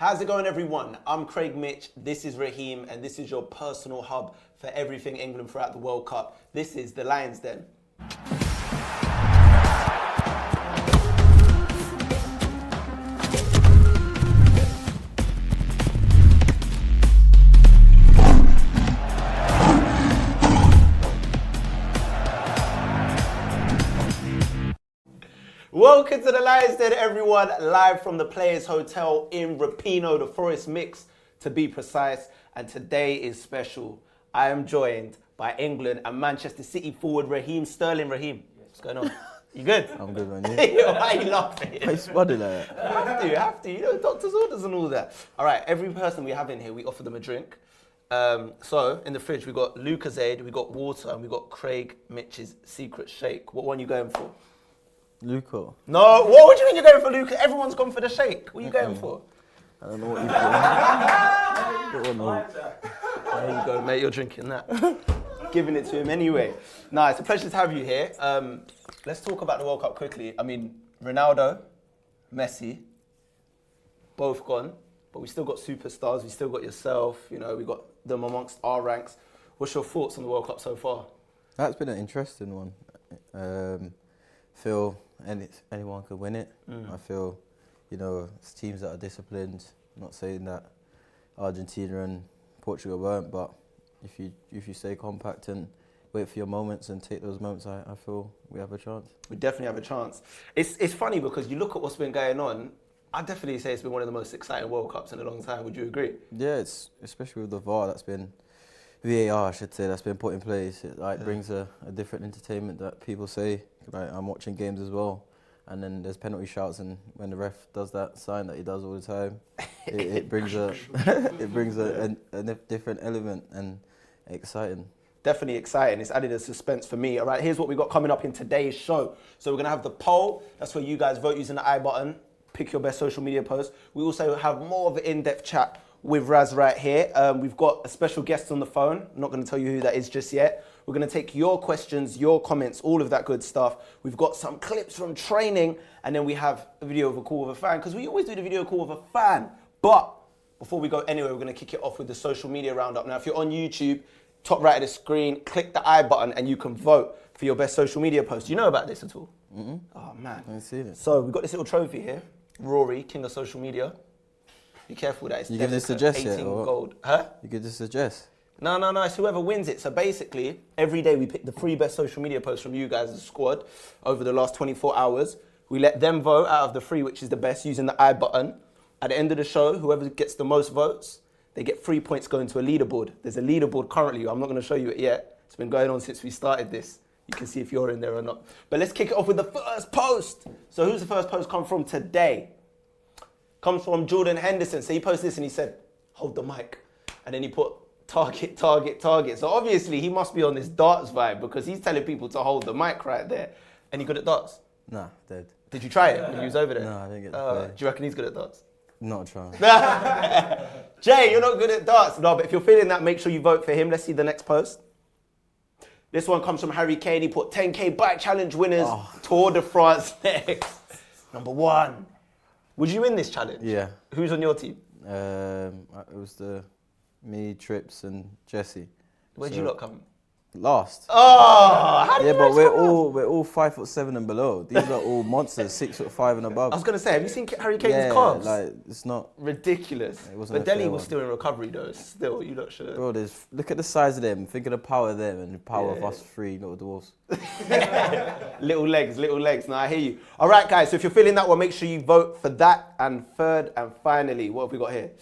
How's it going, everyone? I'm Craig Mitch, this is Raheem, and this is your personal hub for everything England throughout the World Cup. This is the Lions Den. Welcome to the Lions Den, everyone, live from the Players Hotel in Rapino, the Forest Mix, to be precise. And today is special. I am joined by England and Manchester City forward Raheem Sterling. Raheem, what's going on? You good? I'm good, man. Why are you laughing? Why you spudding like that? You have to. You know, doctor's orders and all that. All right, every person we have in here, we offer them a drink. So, in the fridge, we got Lucozade, we got water, and we got Craig Mitch's secret shake. What one are you going for? Luco. No, what do you mean you're going for Luca? Everyone's gone for the shake. What are you going for? I don't know what you're doing. There you go, mate. You're drinking that. Giving it to him anyway. Nah, it's a pleasure to have you here. Let's talk about the World Cup quickly. I mean, Ronaldo, Messi, both gone, but we still got superstars. We still got yourself. You know, we got them amongst our ranks. What's your thoughts on the World Cup so far? That's been an interesting one. Feel anyone could win it. I feel, you know, it's teams that are disciplined. I'm not saying that Argentina and Portugal weren't, but if you stay compact and wait for your moments and take those moments, I feel we have a chance. We definitely have a chance. It's funny because you look at what's been going on. I definitely say it's been one of the most exciting World Cups in a long time. Would you agree? Yeah, it's especially with the VAR, I should say, that's been put in place. It brings a different entertainment that people say. Like, I'm watching games as well, and then there's penalty shouts, and when the ref does that sign that he does all the time, it brings a different element and exciting. Definitely exciting. It's added a suspense for me. All right, here's what we got coming up in today's show. So we're going to have the poll. That's where you guys vote using the I button. Pick your best social media post. We also have more of an in-depth chat with Raz right here. We've got a special guest on the phone. I'm not going to tell you who that is just yet. We're going to take your questions, your comments, all of that good stuff. We've got some clips from training, and then we have a video of a call with a fan, because we always do the video call with a fan. But before we go anywhere, we're going to kick it off with the social media roundup. Now, if you're on YouTube, top right of the screen, click the I button, and you can vote for your best social media post. Do you know about this at all? Mm-hmm. Oh, man. I see it. So we've got this little trophy here. Rory, king of social media. Be careful that it's you give this to Jess yet? Gold. Huh? You give this to Jess? No, it's whoever wins it. So basically, every day we pick the 3 best social media posts from you guys as a squad over the last 24 hours. We let them vote out of the 3, which is the best, using the I button. At the end of the show, whoever gets the most votes, they get 3 points going to a leaderboard. There's a leaderboard currently. I'm not going to show you it yet. It's been going on since we started this. You can see if you're in there or not. But let's kick it off with the first post. So who's the first post come from today? Comes from Jordan Henderson. So he posted this and he said, hold the mic. And then he put target, target, target. So obviously he must be on this darts vibe, because he's telling people to hold the mic right there. Any good at darts? Nah, dead. Did you try it when you was over there? No, I didn't get to play. Do you reckon he's good at darts? Not trying. Jay, you're not good at darts. No, but if you're feeling that, make sure you vote for him. Let's see the next post. This one comes from Harry Kane. He put 10K bike challenge winners, Tour de France next. Number 1. Would you win this challenge? Yeah. Who's on your team? It was me, Trips, and Jesse. Where'd you lot come? Last. Oh, how do you but guys we're come all 5'7" and below. These are all monsters, 6'5" and above. I was gonna say, have you seen Harry Kane's calves? Like, it's not ridiculous. It wasn't but Delhi was still in recovery though. Still, you lot should have. Bro, look at the size of them. Think of the power of them and the power of us 3 little dwarfs. Little legs. Now I hear you. All right, guys. So if you're feeling that one, make sure you vote for that. And third and finally, what have we got here?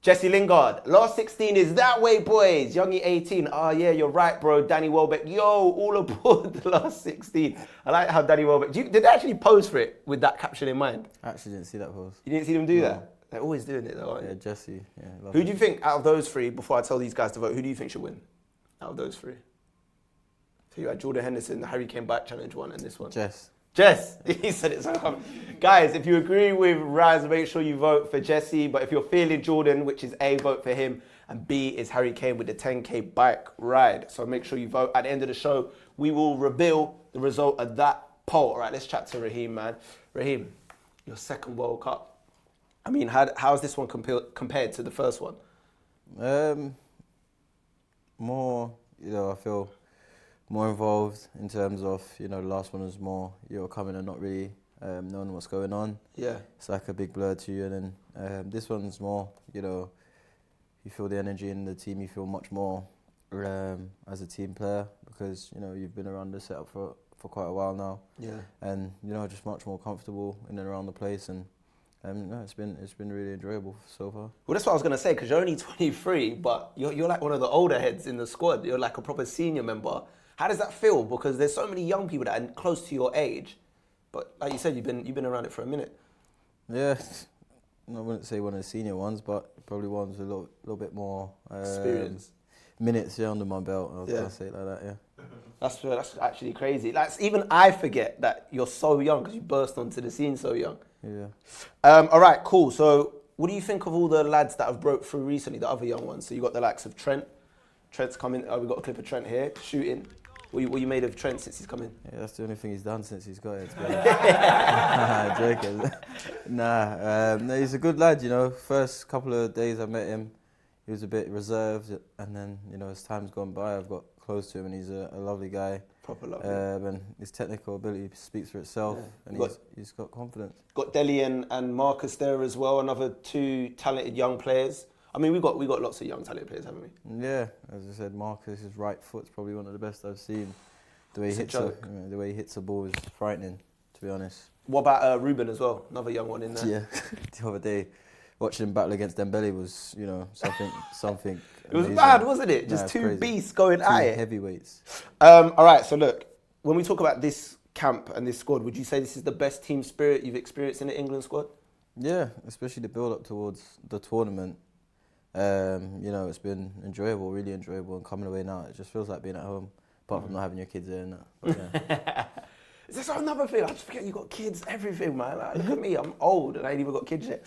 Jesse Lingard, last 16 is that way, boys. Youngie 18. Oh, yeah, you're right, bro. Danny Welbeck, yo, all aboard the last 16. I like how Danny Welbeck, did they actually pose for it with that caption in mind? I actually didn't see that pose. You didn't see them do that? They're always doing it though, aren't Yeah, they? Jesse. Yeah, Who do you think, out of those 3, before I tell these guys to vote, who do you think should win? Out of those 3. So you had Jordan Henderson, the Harry Kane back challenge one, and this one. Jess, he said it so. Guys, if you agree with Raz, make sure you vote for Jesse. But if you're feeling Jordan, which is A, vote for him. And B is Harry Kane with the 10K bike ride. So make sure you vote. At the end of the show, we will reveal the result of that poll. All right, let's chat to Raheem, man. Raheem, your second World Cup. I mean, how's this one compared to the first one? More, I feel more involved in terms of, the last one was more, you're coming and not really knowing what's going on. Yeah. It's like a big blur to you. And then this one's more, you feel the energy in the team, you feel much more as a team player because, you've been around the setup for quite a while now. Yeah. And, just much more comfortable in and around the place. And no, it's been really enjoyable so far. Well, that's what I was going to say, because you're only 23, but you're like one of the older heads in the squad. You're like a proper senior member. How does that feel? Because there's so many young people that are close to your age, but like you said, you've been around it for a minute. Yeah, I wouldn't say one of the senior ones, but probably ones with a little bit more experience. Minutes under my belt. I'll say it like that. Yeah. That's actually crazy. Like even I forget that you're so young because you burst onto the scene so young. Yeah. All right, cool. So, what do you think of all the lads that have broke through recently, the other young ones? So you got the likes of Trent. Trent's coming. We've got a clip of Trent here shooting. What you made of Trent since he's come in? Yeah, that's the only thing he's done since he's got here, to be honest. Joking. No, he's a good lad, First couple of days I met him, he was a bit reserved, and then, as time's gone by, I've got close to him, and he's a lovely guy. Proper lovely. And his technical ability speaks for itself, and he's got confidence. Got Deli and Marcus there as well, another two talented young players. I mean, we got lots of young talented players, haven't we? Yeah, as I said, Marcus's right foot's probably one of the best I've seen. The way he hits a ball is frightening, to be honest. What about Ruben as well? Another young one in there. Yeah, the other day, watching him battle against Dembele was, something. It was bad, wasn't it? Just two beasts going at it. Heavyweights. All right, so look, when we talk about this camp and this squad, would you say this is the best team spirit you've experienced in the England squad? Yeah, especially the build-up towards the tournament. It's been enjoyable, really enjoyable, and coming away now, it just feels like being at home, apart from not having your kids there and that. But, yeah. Is this another thing? I just forget you got kids, everything, man. Like, look at me, I'm old and I ain't even got kids yet.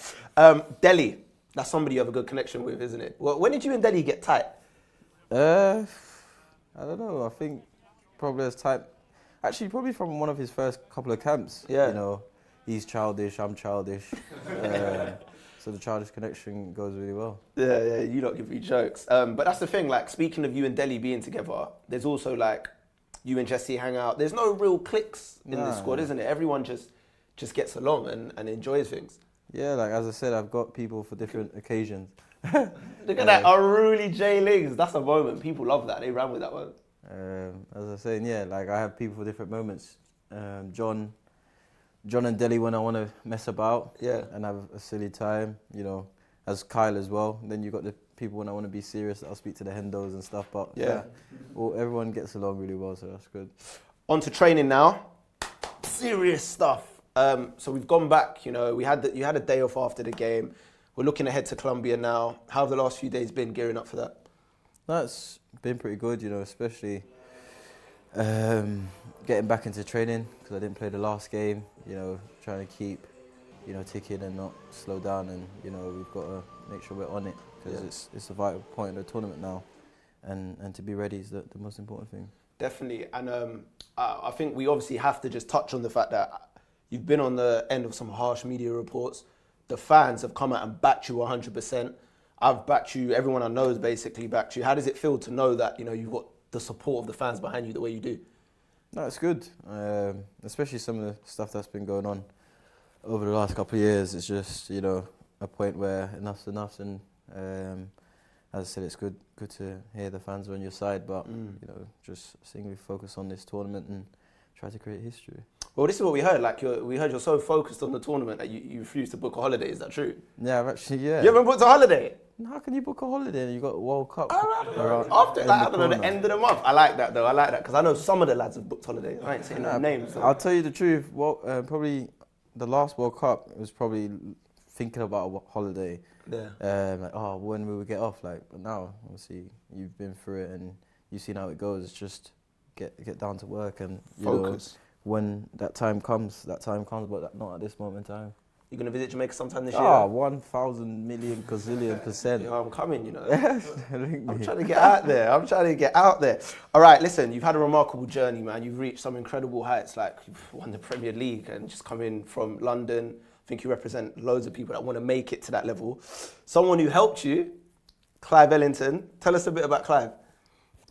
Delhi, that's somebody you have a good connection with, isn't it? Well, when did you and Delhi get tight? I don't know, I think probably as tight, actually probably from one of his first couple of camps. Yeah. He's childish, I'm childish. So the childish connection goes really well. Yeah, you don't give me jokes. But that's the thing, like, speaking of you and Delhi being together, there's also, like, you and Jesse hang out. There's no real cliques in this squad, isn't it? Everyone just gets along and enjoys things. Yeah, like, as I said, I've got people for different occasions. Look at that, Unruly J Lings. That's a moment. People love that. They ran with that one. As I was saying, yeah, like, I have people for different moments. John and Delhi when I want to mess about and have a silly time, as Kyle as well. Then you got the people when I want to be serious, I'll speak to the Hendos and stuff, but well, everyone gets along really well, so that's good. On to training now. Serious stuff. So we've gone back, you had a day off after the game. We're looking ahead to Colombia now. How have the last few days been gearing up for that? That's been pretty good, especially getting back into training because I didn't play the last game, trying to keep, ticking and not slow down, and, we've got to make sure we're on it because it's a vital point of the tournament now, and to be ready is the most important thing. Definitely, and I think we obviously have to just touch on the fact that you've been on the end of some harsh media reports. The fans have come out and backed you 100%. I've backed you, everyone I know has basically backed you. How does it feel to know that, you've got the support of the fans behind you the way you do? No, it's good, especially some of the stuff that's been going on over the last couple of years. It's just, a point where enough's enough, and as I said, it's good to hear the fans are on your side, but, just singly focus on this tournament and try to create history. Well, this is what we heard. Like, we heard you're so focused on the tournament that you refuse to book a holiday. Is that true? Yeah, I've actually, You haven't booked a holiday? How can you book a holiday and you got a World Cup? After, the end of the month. I like that, though. I like that because I know some of the lads have booked holidays. I ain't saying no names. I'll tell you the truth. Well, probably the last World Cup was probably thinking about a holiday. Yeah. When will we get off? But now, obviously, you've been through it and you've seen how it goes. It's just get down to work and focus. When that time comes, but not at this moment in time. You're going to visit Jamaica sometime this year? 1,000 million gazillion %. I'm coming, I'm trying to get out there. All right, listen, you've had a remarkable journey, man. You've reached some incredible heights, like you've won the Premier League and just come in from London, I think you represent loads of people that want to make it to that level. Someone who helped you, Clive Ellington. Tell us a bit about Clive.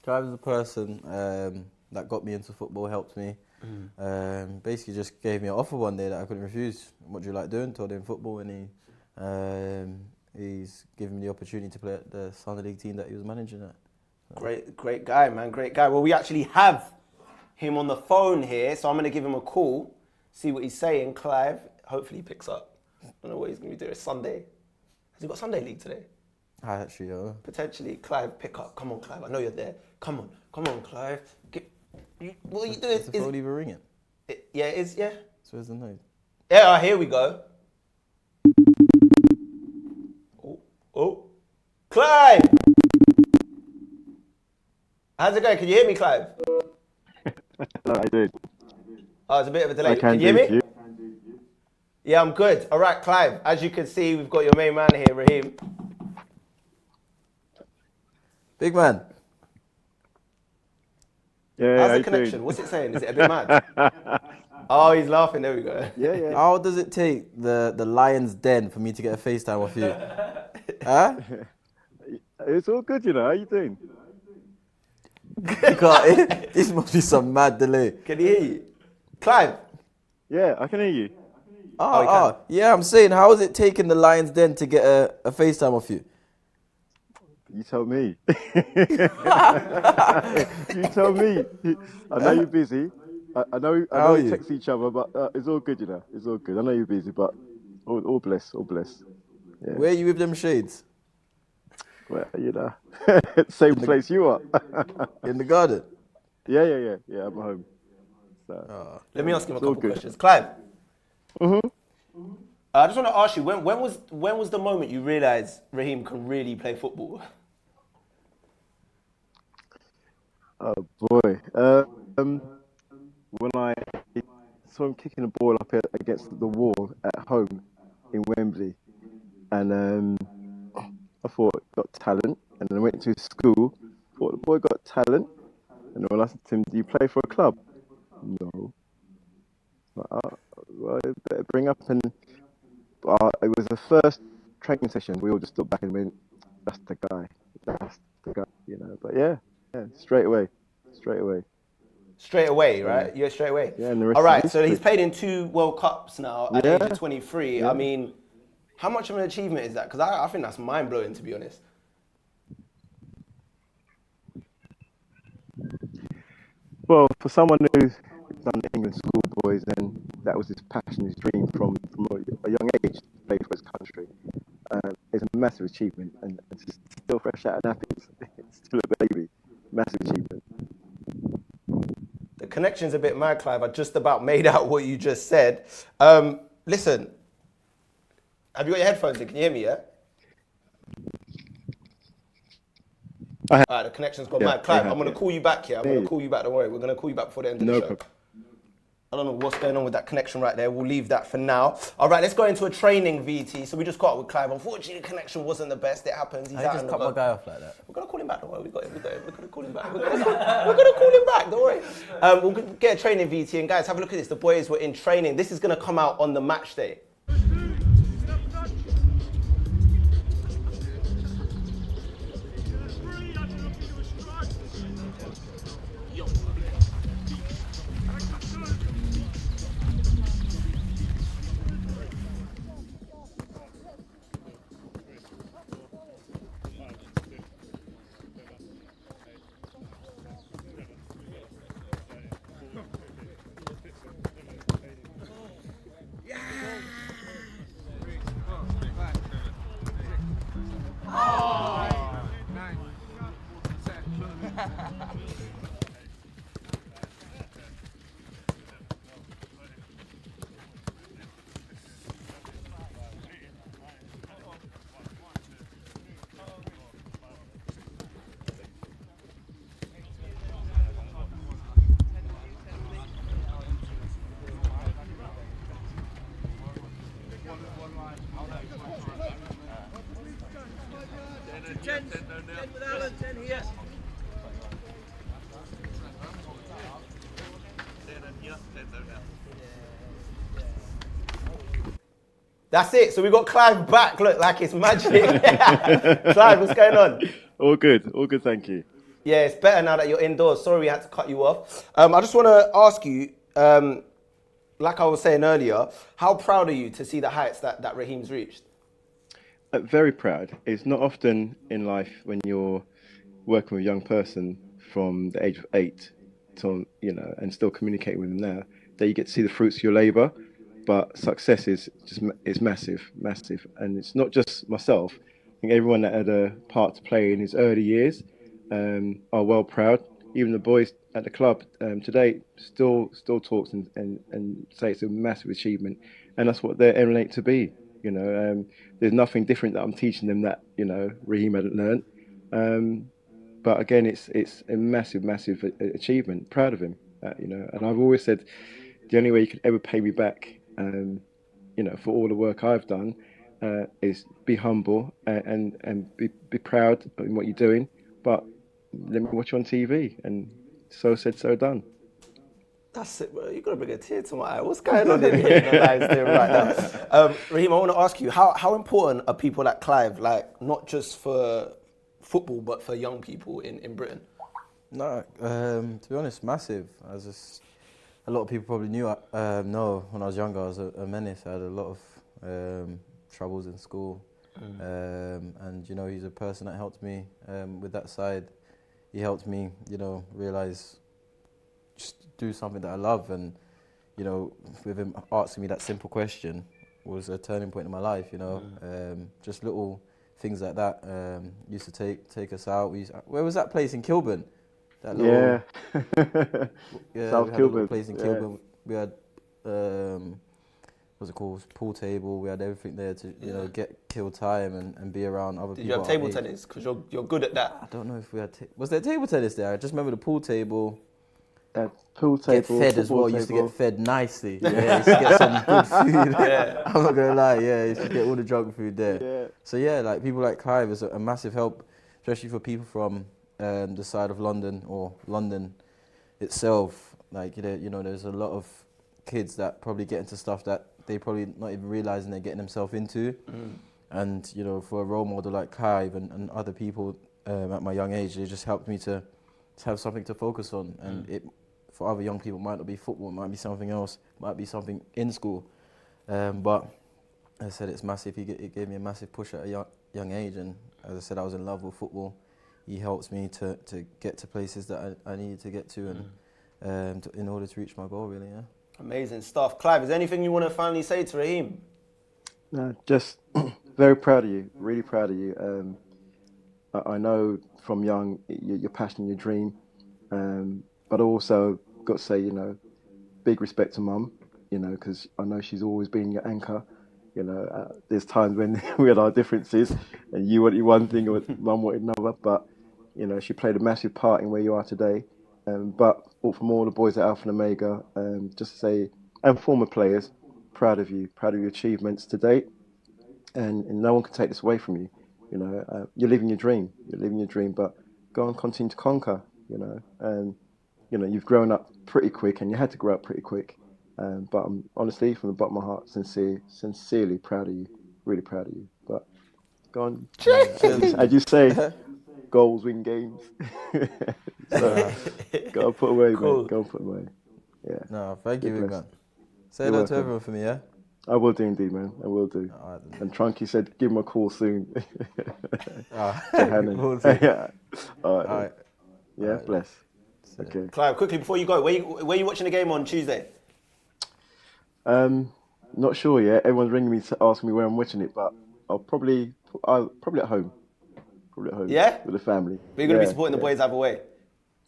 Clive is the person that got me into football, helped me. Basically just gave me an offer one day that I couldn't refuse. What do you like doing? Told him football, and he's given me the opportunity to play at the Sunday League team that he was managing at. Great guy, man, great guy. Well, we actually have him on the phone here, so I'm going to give him a call, see what he's saying. Clive, hopefully he picks up. I don't know what he's going to be doing. It's Sunday. Has he got Sunday League today? I actually don't know. Potentially. Clive, pick up. Come on, Clive. I know you're there. Come on, Clive. What are you doing? Is the phone even ringing? Yeah, it is, yeah. So where's the note? Yeah, here we go. Oh. Clive! How's it going? Can you hear me, Clive? No, I did. Oh, it's a bit of a delay. I can you hear me? you. Yeah, I'm good. All right, Clive. As you can see, we've got your main man here, Raheem. Big man. Yeah, How's how the you connection? doing? What's it saying? Is it a bit mad? Oh, he's laughing. There we go. Yeah. How does it take the lion's den for me to get a FaceTime off you? Huh? It's all good, you know. How you doing? This must be some mad delay. Can he hear you? Clive. Yeah, I can hear you. Yeah, I'm saying, how is it taking the lion's den to get a FaceTime off you? You tell me. You tell me. I know you're busy. I know we text each other, but it's all good, you know. It's all good. I know you're busy, but all blessed, all blessed. Yeah. Where are you with them shades? Well, you know, same place you are. In the garden? Yeah. I'm home. So, Let me ask him a it's all couple good. questions. Clive. I just want to ask you, when was the moment you realised Raheem can really play football? Oh boy. When I saw him kicking the ball up against the wall at home in Wembley, and I thought, got talent. And then I went to school, thought the boy got talent. And when I said to him, do you play for a club? No. Well, I better bring up. And it was the first training session. We all just stood back and went, that's the guy, you know. But yeah, straight away. Straight away, right? Yeah, straight away. Yeah, and the rest All right, is so history. he's played in 2 World Cups now at the age of 23. Yeah. I mean, how much of an achievement is that? Because I think that's mind-blowing, to be honest. Well, for someone who's done England schoolboys, then that was his passion, his dream from a young age to play for his country. It's a massive achievement, and it's still fresh out of nappies. It's still a baby. Massive achievement. The connection's a bit mad, Clive. I just about made out what you just said. Listen, have you got your headphones in? Can you hear me, yeah? All right, the connection's gone mad. Clive, I'm going to call you back here. I'm going to call you back. Don't worry. We're going to call you back before the end of the show. Problem. I don't know what's going on with that connection right there. We'll leave that for now. All right, let's go into a training VT. So we just caught up with Clive. Unfortunately, the connection wasn't the best. It happens. He's I out just on the cut go. my guy off like that. We're going to call him back. Don't worry. We got him. We're going to call him back. We're going to call him back. Don't worry. We'll get a training VT. And guys, have a look at this. The boys were in training. This is going to come out on the match day. That's it. So we got Clive back. Look, like it's magic. Clive, what's going on? All good, thank you. Yeah, it's better now that you're indoors. Sorry we had to cut you off. I just want to ask you, like I was saying earlier, how proud are you to see the heights that Raheem's reached? Very proud. It's not often in life when you're working with a young person from the age of 8 to, and still communicating with them now, that you get to see the fruits of your labour. But success is massive, massive. And it's not just myself. I think everyone that had a part to play in his early years are well proud. Even the boys at the club today still talks and say it's a massive achievement. And that's what they emulate to be. There's nothing different that I'm teaching them that, Raheem hadn't learned. But again, it's a massive, massive achievement. Proud of him, And I've always said the only way you could ever pay me back, for all the work I've done, is be humble and be proud in what you're doing. But let me watch you on TV, and so said, so done. That's it, bro. You've got to bring a tear to my eye. What's going on in here in the lives there right now? Raheem, I want to ask you, how important are people like Clive, like not just for football, but for young people in Britain? No, to be honest, massive. A lot of people probably know when I was younger, I was a menace. I had a lot of troubles in school. And, he's a person that helped me with that side. He helped me, realise just do something that I love. And, with him asking me that simple question was a turning point in my life, just little things like that used to take us out. Where was that place in Kilburn? That little, South we had Kilburn. A little place in Kilburn. We had what's it called? Pool table. We had everything there to kill time and be around other people. Did you have table tennis? Because you're good at that. I don't know if we had. Was there table tennis there? I just remember the pool table. Pool table. Get fed as well. Used to get fed nicely. Yeah, used to get some good food. Yeah. I'm not gonna lie. Yeah, used to get all the junk food there. Yeah. So like people like Clive is a massive help, especially for people from the side of London or London itself. Like there's a lot of kids that probably get into stuff that they probably not even realising they're getting themselves into. And for a role model like Clive and other people at my young age, they just helped me to have something to focus on. And it for other young people might not be football, it might be something else, might be something in school. But as I said, it's massive. It gave me a massive push at a young age, and as I said, I was in love with football. He helps me to get to places that I needed to get to, and in order to reach my goal, really. Yeah. Amazing stuff. Clive, is there anything you want to finally say to Raheem? No, just very proud of you. Really proud of you. I know from young your passion, your dream, but also got to say, big respect to Mum. Because I know she's always been your anchor. There's times when we had our differences, and you wanted one thing or Mum wanted another, but she played a massive part in where you are today. But from all the boys at Alpha and Omega, just to say, and former players, proud of your achievements to date, and no one can take this away from you. You're living your dream. But go and continue to conquer. And you've grown up pretty quick, and you had to grow up pretty quick. But I'm honestly, from the bottom of my heart, sincerely proud of you. Really proud of you. But go on, as you say, goals win games. So, go and put away, Cool. mate. Go and put away. Yeah. No, thank you, big man. Say You're hello to welcome. everyone for me, yeah? I will do indeed, man. I will do. All right, then. And Trunky said, give him a call soon. We'll do. Yeah. All right. All right. Yeah, All right. bless. Okay. Clive, quickly before you go, where you watching the game on Tuesday? Not sure yet. Everyone's ringing me to ask me where I'm watching it, but I'll probably at home. Probably at home. Yeah? With the family. But you're going to be supporting the boys either way?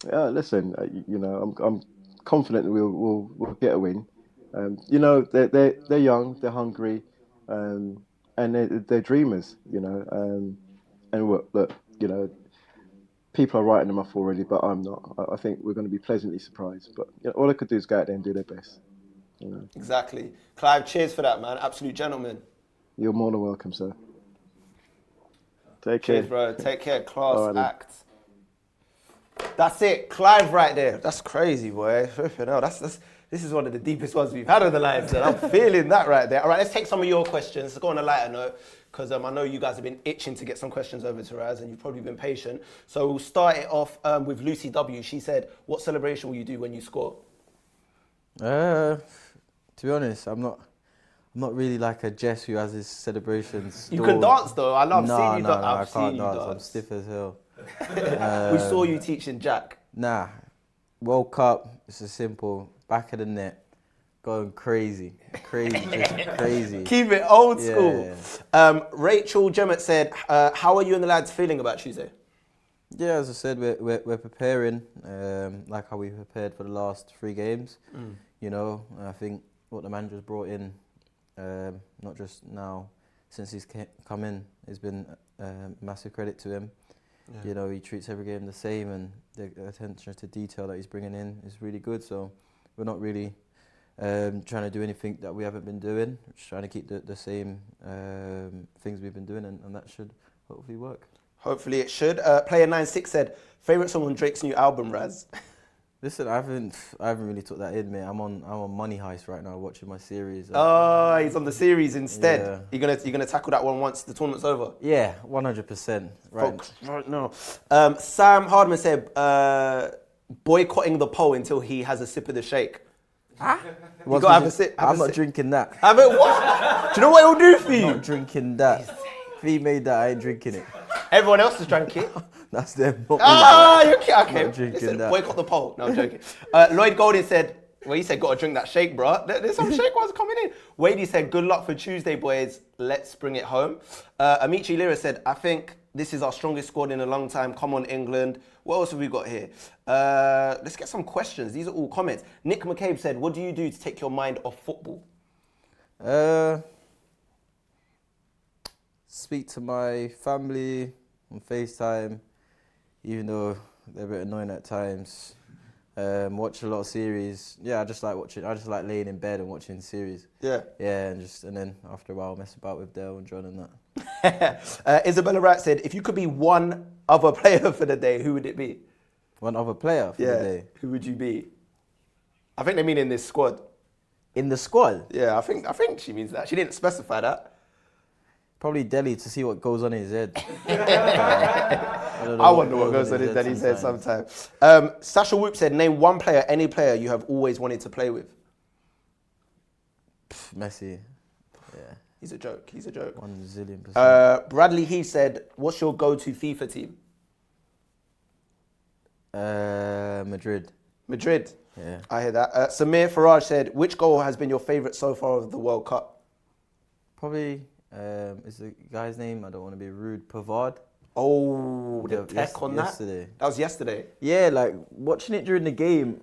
Yeah, listen, I'm confident that we'll get a win. They're young, they're hungry, and they're dreamers. And look, people are writing them off already, but I'm not. I think we're going to be pleasantly surprised. But all I could do is go out there and do their best. Exactly. Clive, cheers for that, man. Absolute gentleman. You're more than welcome, sir. Take care. Cheers, bro. Take care. Class All right, then. act. That's it. Clive right there. That's crazy, boy. Flipping hell. That's This is one of the deepest ones we've had on the line, so I'm feeling that right there. All right, let's take some of your questions. Let's go on a lighter note, because I know you guys have been itching to get some questions over to Raz, and you've probably been patient. So we'll start it off with Lucy W. She said, what celebration will you do when you score? To be honest, I'm not really like a Jess who has his celebrations. You can dance though. I love seeing you dance. No, I seen can't you dance. dance. I'm stiff as hell. We saw you teaching Jack. Nah, World Cup, it's a simple, back of the net, going crazy, just crazy. Keep it old school. Yeah. Rachel Jemmett said, how are you and the lads feeling about Tuesday? Yeah, as I said, we're preparing like how we prepared for the last 3 games. You know, I think what the manager's brought in, not just now, since he's come in, has been massive credit to him. Yeah. You know, he treats every game the same, and the attention to detail that he's bringing in is really good. So we're not really trying to do anything that we haven't been doing. We're just trying to keep the same things we've been doing, and that should hopefully work. Hopefully it should. Player 96 said, favourite song on Drake's new album, Raz? Listen, I haven't really took that in, mate. I'm on Money Heist right now, watching my series. Oh, he's on the series instead. Yeah. You're gonna tackle that one once the tournament's over. Yeah, 100%. Right now. Sam Hardman said, boycotting the poll until he has a sip of the shake. You gotta have a sip. I'm not drinking that. Have it what? Do you know what it'll do for you? I'm not drinking that. If he made that, I ain't drinking it. Everyone else has drank it. That's them. Not You're okay. Okay. Not drinking Listen, that. boycott the poll. No, I'm joking. Lloyd Golding said, well, he said, gotta drink that shake, bro. There's some shake ones coming in. Wadey said, good luck for Tuesday, boys. Let's bring it home. Amici Lira said, I think this is our strongest squad in a long time. Come on, England. What else have we got here? Let's get some questions. These are all comments. Nick McCabe said, what do you do to take your mind off football? Speak to my family on FaceTime, even though they're a bit annoying at times. Watch a lot of series. Yeah, I just like watching. I just like laying in bed and watching series. Yeah. Yeah, and then after a while mess about with Dale and John and that. Isabella Wright said, if you could be one other player for the day, who would it be? One other player for the day. Who would you be? I think they mean in this squad. In the squad? Yeah, I think she means that. She didn't specify that. Probably Delhi to see what goes on in his head. I wonder what goes on in Delhi's head sometimes. Sasha Whoop said, name one player, any player you have always wanted to play with. Messi. Yeah. He's a joke. 1 zillion%. Bradley Heath said, what's your go-to FIFA team? Madrid. Madrid. Yeah. I hear that. Samir Faraj said, which goal has been your favourite so far of the World Cup? Probably, is the guy's name, I don't want to be rude, Pavard. Oh, the tech on yesterday. That was yesterday. Yeah, like watching it during the game,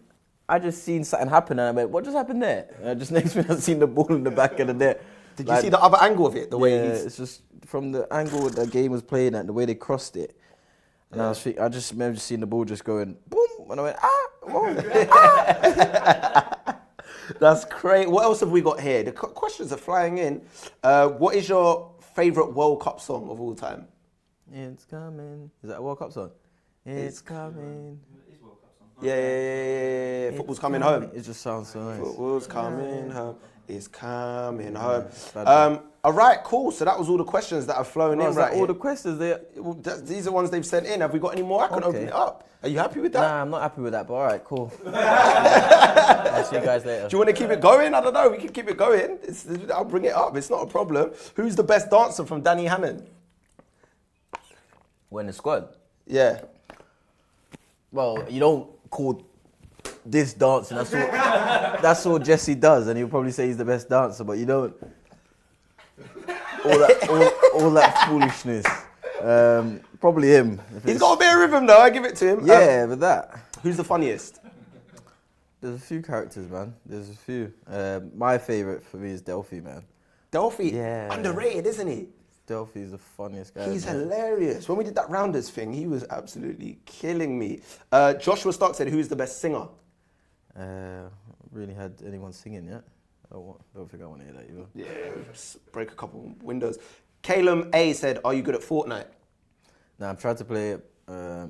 I just seen something happen and I went, what just happened there? And just next minute I seen the ball in the back of the net. Did you see the other angle of it? The way it's just from the angle the game was playing at, the way they crossed it. And I just remember seeing the ball just going boom, and I went whoa, That's great. What else have we got here? The questions are flying in. What is your favourite World Cup song of all time? It's coming. Is that a World Cup song? It's coming. Yeah. Football's coming home. It just sounds so nice. Football's coming home. It's coming home. All right, cool. So that was all the questions that have flown in. All the questions these are ones they've sent in. Have we got any more? I can open it up. Are you happy with that? Nah, I'm not happy with that, but all right, cool. I'll see you guys later. Do you want to keep it going? I don't know. We can keep it going. I'll bring it up. It's not a problem. Who's the best dancer from Danny Hannon? When the squad? Yeah. Well, you don't call this dancing. That's all Jesse does, and he'll probably say he's the best dancer, but you don't. All that foolishness. Probably him. He's got a bit of rhythm though. I give it to him. Yeah, but that. Who's the funniest? There's a few characters, man. There's a few. My favourite for me is Delphi, man. Delphi? Yeah. Underrated, isn't he? Delphi's the funniest guy. He's hilarious. When we did that Rounders thing, he was absolutely killing me. Joshua Stark said, who's the best singer? Really had anyone singing yet? Don't think I want to hear that either. Yeah, just break a couple windows. Calum A said, are you good at Fortnite? Nah, I'm trying to play it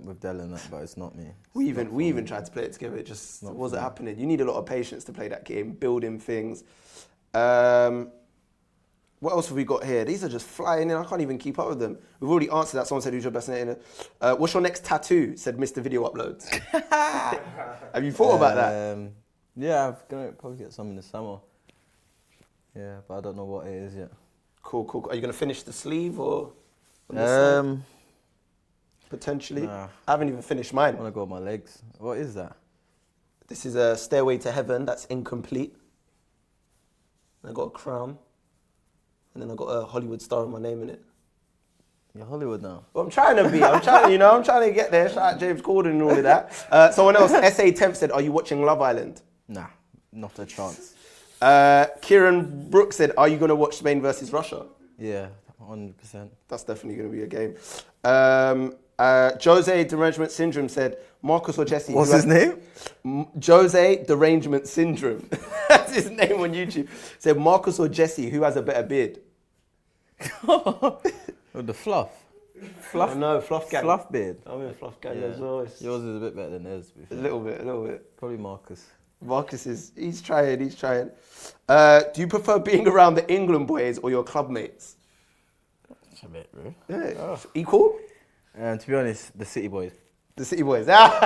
with Dell and that, but it's not me. We even tried to play it together. It just wasn't happening. You need a lot of patience to play that game, building things. What else have we got here? These are just flying in. I can't even keep up with them. We've already answered that. Someone said, who's your best name? What's your next tattoo? Said Mr. Video Uploads. Have you thought about that? Yeah, I'm going to probably get some in the summer. Yeah, but I don't know what it is yet. Cool. Are you going to finish the sleeve or on the side? Potentially. Nah. I haven't even finished mine. I want to go on my legs. What is that? This is a Stairway to Heaven. That's incomplete. I got a crown. And then I got a Hollywood star with my name in it. You're Hollywood now. Well, I'm trying to be. I'm trying to get there. Shout out James Corden and all of that. Someone else, SA Temp said, are you watching Love Island? Nah, not a chance. Kieran Brooks said, are you going to watch Spain versus Russia? Yeah, 100%. That's definitely going to be a game. Jose Derangement Syndrome said, Marcus or Jesse? What's his name? Jose Derangement Syndrome. That's his name on YouTube. Said, Marcus or Jesse, who has a better beard? With the fluff. Oh, no, fluff gang. Fluff beard. I'm in fluff gang Yeah. as well. Yours is a bit better than theirs, to be A fair. little bit. Probably Marcus. Marcus he's trying. Do you prefer being around the England boys or your club mates? That's a bit, bro. Yeah. Equal? And to be honest, the City boys. The City boys. Not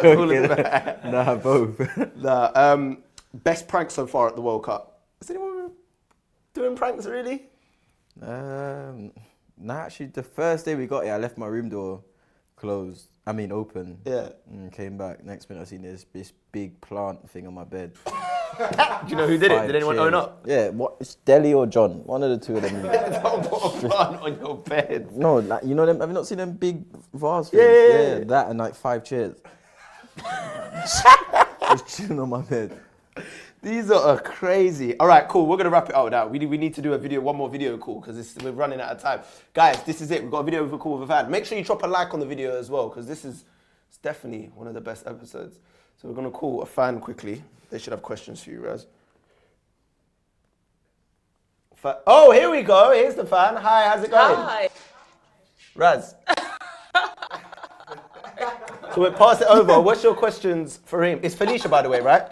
cool as that. Nah, both. Nah, best prank so far at the World Cup? Is anyone doing pranks really? Nah, actually, the first day we got here, I left my room door open. Yeah. And came back. Next minute, I seen this big plant thing on my bed. Do you know who did it? Did anyone own up? Yeah, what? It's Deli or John. One of the two of them. Don't put a plant on your bed. No, like, you know them. Have you not seen them big vase things? Yeah. That and like 5 chairs. Just chilling on my bed. These are crazy. All right, cool. We're going to wrap it out with that. We need to do one more video call because we're running out of time. Guys, this is it. We've got a video with a call with a fan. Make sure you drop a like on the video as well because it's definitely one of the best episodes. So we're going to call a fan quickly. They should have questions for you, Raz. Oh, here we go. Here's the fan. Hi, how's it going? Hi. Raz. So we'll pass it over. What's your questions for him? It's Felicia, by the way, right?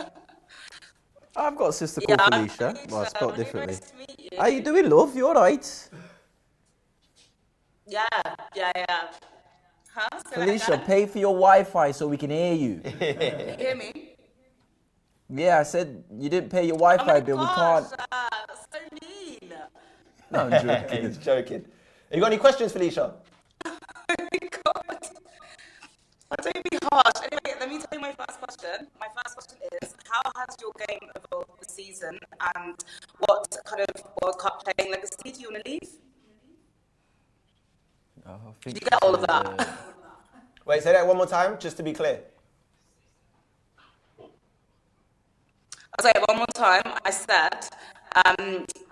I've got a sister called Felicia. Well, it's spelled Really differently. nice to meet you. How you doing, love? You alright? Yeah. Huh? Say that Felicia, again? pay for your Wi-Fi so we can hear you. Can you hear me? Yeah, I said you didn't pay your Oh Wi-Fi my bill. We gosh, can't. that's so mean. No, I'm joking. He's joking. Have you got any questions, Felicia? Oh my god. Don't be harsh. Anyway, let me tell you my first question. My first question is, how has your game evolved this season and what kind of World Cup playing legacy do you want to leave? Did you get all of that? Wait, say that one more time, just to be clear. I'll say it one more time. I said,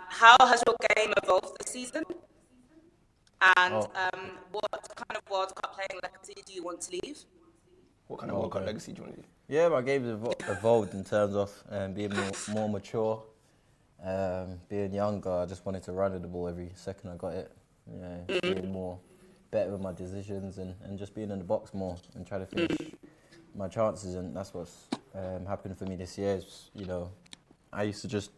how has your game evolved this season? And what kind of World Cup playing legacy do you want to leave? What kind of World Cup legacy do you want to leave? Yeah, my game's evolved in terms of being more mature, being younger. I just wanted to run with the ball every second I got it. Yeah, being better with my decisions and just being in the box more and try to finish my chances. And that's what's happened for me this year. Is, I used to just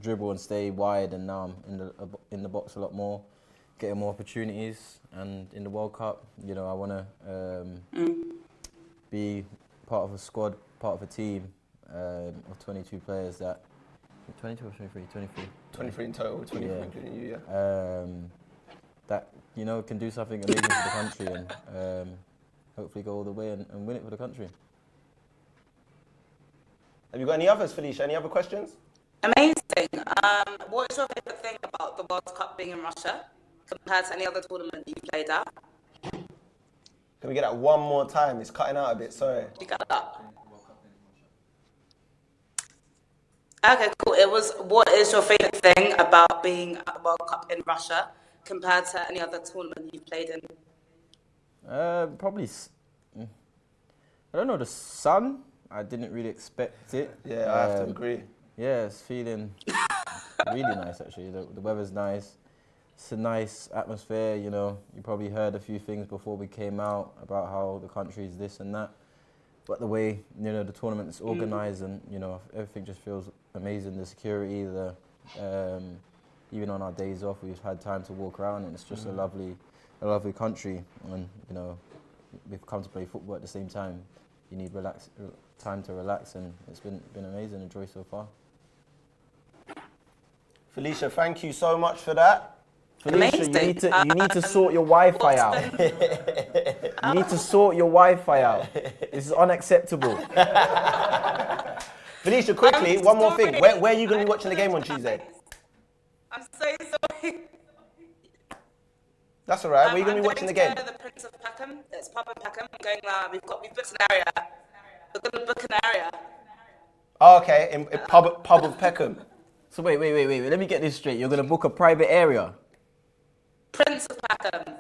dribble and stay wide, and now I'm in the box a lot more, getting more opportunities. And in the World Cup, I want to be part of a squad, part of a team of 22 players that... 22 or 23? 23. 23 in total, 24 including you, That, can do something amazing for the country and hopefully go all the way and win it for the country. Have you got any others, Felicia? Any other questions? Amazing. What is your favourite thing about the World Cup being in Russia compared to any other tournament you played at? Can we get that one more time? It's cutting out a bit, sorry. You got that? Okay, cool. It was, what is your favourite thing about being at the World Cup in Russia compared to any other tournament you've played in? Probably, I don't know, the sun. I didn't really expect it. Yeah, I have to agree. Yeah, it's feeling really nice actually. The weather's nice. it's a nice atmosphere, you know. You probably heard a few things before we came out about how the country is this and that. But the way, you know, the tournament is organised and, you know, everything just feels amazing. The security, even on our days off, we've had time to walk around and it's just a lovely country. And, you know, we've come to play football at the same time. You need time to relax and it's been amazing, enjoy so far. Felicia, thank you so much for that. Felicia, you need to sort your Wi-Fi out. You need to sort your Wi-Fi out. This is unacceptable. Felicia, quickly, one more thing. Where are you going to be watching the game on Tuesday? I'm so sorry. That's all right. Where are you going to be watching the game? The Prince of Peckham. It's pub in Peckham. I'm going there. We've booked an area. We're going to book an area. Oh, okay, in pub of Peckham. So wait. Let me get this straight. You're going to book a private area? Prince of Peckham.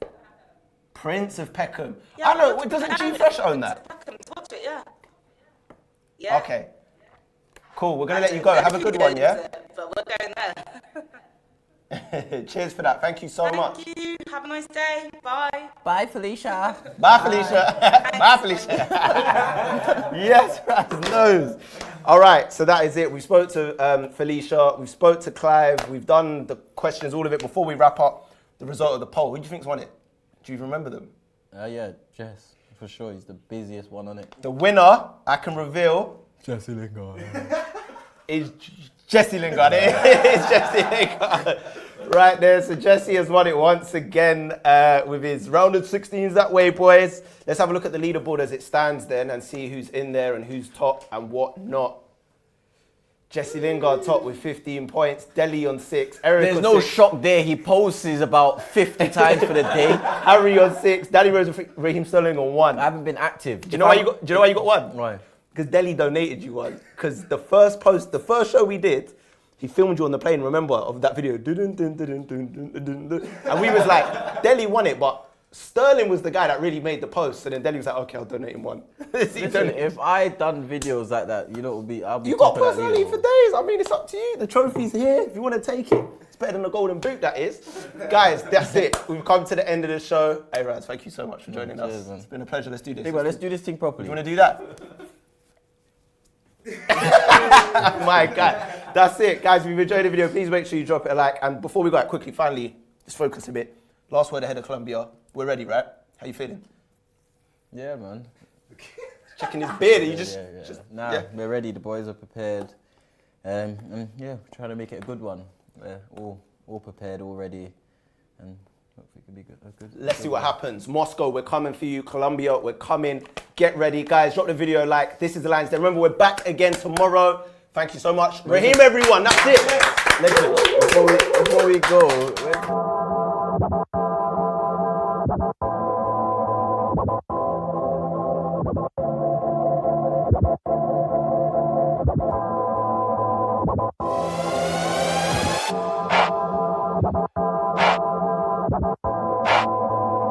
Prince of Peckham. Yeah, I know. Doesn't G Fresh own that? Prince of Peckham. Watch it, yeah. Yeah. Okay. Cool. We're going to let you go. Have a good one, yeah? But we're going there. Cheers for that. Thank you so much. Thank you. Have a nice day. Bye. Bye, Felicia. Bye, Felicia. Bye, Felicia. Yes, right. Nose. All right, so that is it. We spoke to Felicia. We spoke to Clive. We've done the questions, all of it. Before we wrap up the result of the poll, who do you think's won it? Do you remember them? Yeah, Jess, for sure. He's the busiest one on it. The winner, I can reveal, Jesse Lingard. is Jesse Lingard. It is Jesse Lingard. Right there. So Jesse has won it once again with his round of 16s that way, boys. Let's have a look at the leaderboard as it stands then and see who's in there and who's top and what not. Jesse Lingard top with 15 points. Delhi on 6. Eric There's on no 6. shock there. He posts about 50 times for the day. Harry on 6. Danny Rose and Raheem Sterling on 1. I haven't been active. Do you know why you got 1? Why? Because Delhi donated you one. Because the first show we did, he filmed you on the plane, remember, of that video. And we was like, Delhi won it, but Sterling was the guy that really made the post. So then Delhi was like, okay, I'll donate him one. Listen, if I done videos like that, you know, I'll be You got top of that personality leaderboard. for days. I mean, it's up to you. The trophy's here. If you want to take it, it's better than a golden boot, that is. Guys, that's it. We've come to the end of the show. Hey, Raz, thank you so much for joining us. Cheers, man. It's been a pleasure. Let's do this. Hey, well, let's do this thing properly. You want to do that? My God. That's it. Guys, if you've enjoyed the video, please make sure you drop it a like. And before we go out quickly, finally, just focus a bit. Last word ahead of Colombia. We're ready, right? How you feeling? Yeah, man. Checking his beard. Are you We're ready. The boys are prepared. And yeah, we're trying to make it a good one. We're all prepared, all ready. And hopefully it can be good. Let's see what happens. Moscow, we're coming for you. Colombia, we're coming. Get ready. Guys, drop the video a like. This is the Lions Den. Remember, we're back again tomorrow. Thank you so much. Raheem, everyone. That's it. Before we go,